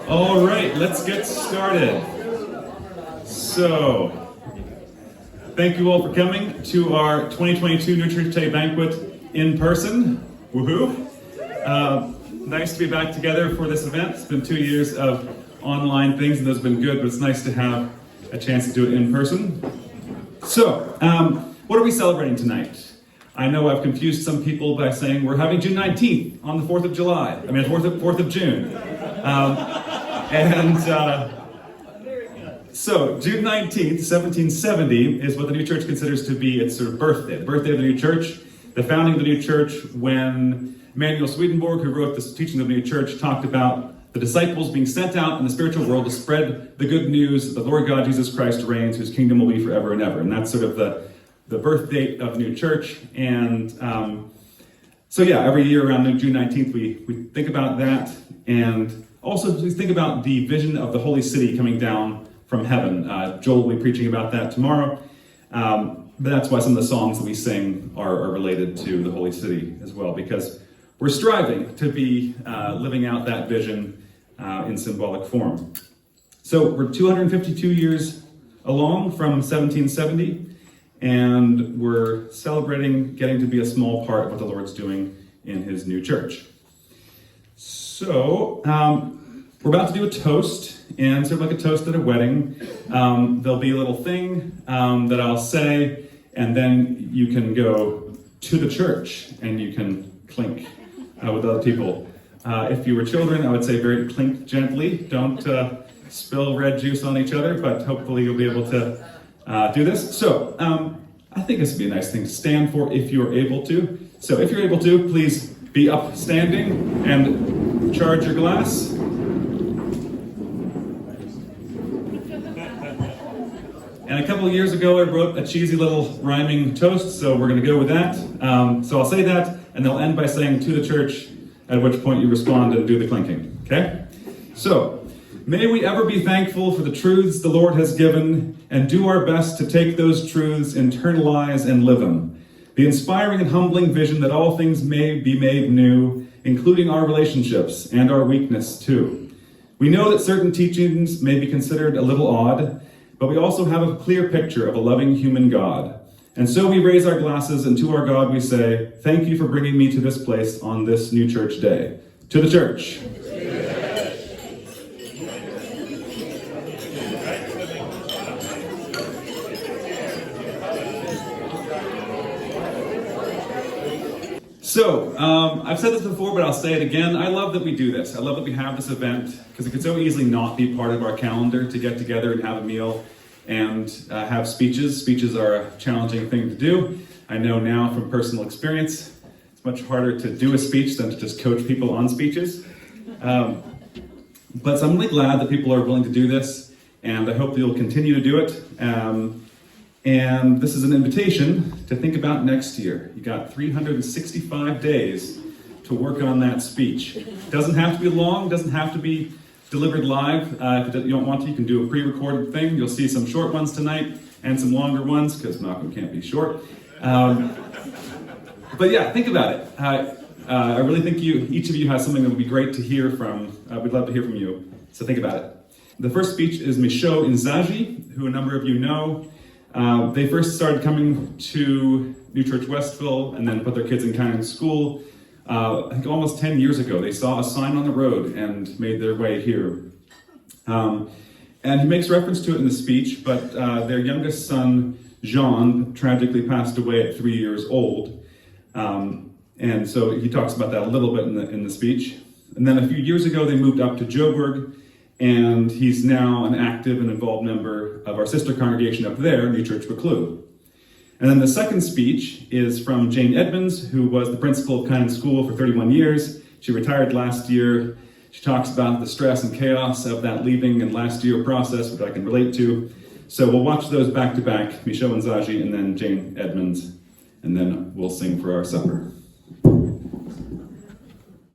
All right, let's get started. So, thank you all for coming to our 2022 New Church Day Banquet in person. Woohoo! Nice to be back together for this event. It's been 2 years of online things, and those have been good, but it's nice to have a chance to do it in person. So, what are we celebrating tonight? I know I've confused some people by saying we're having June 19th on the 4th of July. I mean, 4th of June. So, June 19th, 1770, is what the new church considers to be its sort of birthday, the birthday of the new church, the founding of the new church, when Emanuel Swedenborg, who wrote this teaching of the new church, talked about the disciples being sent out in the spiritual world to spread the good news that the Lord God Jesus Christ reigns, whose kingdom will be forever and ever. And that's sort of the birth date of the new church. And so yeah, every year around June 19th, we think about that. And also we think about the vision of the holy city coming down from heaven. Joel will be preaching about that tomorrow. But that's why some of the songs that we sing are related to the holy city as well, because we're striving to be living out that vision in symbolic form. So we're 252 years along from 1770, and we're celebrating getting to be a small part of what the Lord's doing in his new church. So we're about to do a toast, and sort of like a toast at a wedding. There'll be a little thing that I'll say, and then you can go to the church and you can clink with other people. If you were children, I would say very clink gently. Don't spill red juice on each other, but hopefully you'll be able to do this. So I think this would be a nice thing to stand for if you're able to. So if you're able to, please be upstanding and charge your glass. And a couple of years ago, I wrote a cheesy little rhyming toast, so we're going to go with that. So I'll say that, and they'll end by saying to the church, at which point you respond and do the clinking, okay? So, may we ever be thankful for the truths the Lord has given, and do our best to take those truths, internalize, and live them. The inspiring and humbling vision that all things may be made new, including our relationships and our weakness too. We know that certain teachings may be considered a little odd, but we also have a clear picture of a loving human God. And so we raise our glasses, and to our God we say, thank you for bringing me to this place on this new church day. To the church. So, I've said this before, but I'll say it again. I love that we do this. I love that we have this event, because it could so easily not be part of our calendar to get together and have a meal and have speeches. Speeches are a challenging thing to do. I know now from personal experience, it's much harder to do a speech than to just coach people on speeches. But so I'm really glad that people are willing to do this, and I hope you'll continue to do it. And this is an invitation to think about next year. You got 365 days to work on that speech. Doesn't have to be long, doesn't have to be delivered live. If you don't want to, you can do a pre-recorded thing. You'll see some short ones tonight and some longer ones, because Malcolm can't be short. But yeah, think about it. I really think each of you has something that would be great to hear from. We'd love to hear from you, so think about it. The first speech is Michaud Inzaghi, who a number of you know. They first started coming to New Church Westville and then put their kids in Canaan School. I think almost 10 years ago. They saw a sign on the road and made their way here. And he makes reference to it in the speech, but their youngest son, Jean, tragically passed away at 3 years old. And so he talks about that a little bit in the speech. And then a few years ago, they moved up to Joburg, and he's now an active and involved member of our sister congregation up there, New Church Buccleuch. And then the second speech is from Jane Edmonds, who was the principal of Canaan School for 31 years. She retired last year. She talks about the stress and chaos of that leaving and last year process, which I can relate to. So we'll watch those back to back, Michaud Inzaghi and then Jane Edmonds, and then we'll sing for our supper.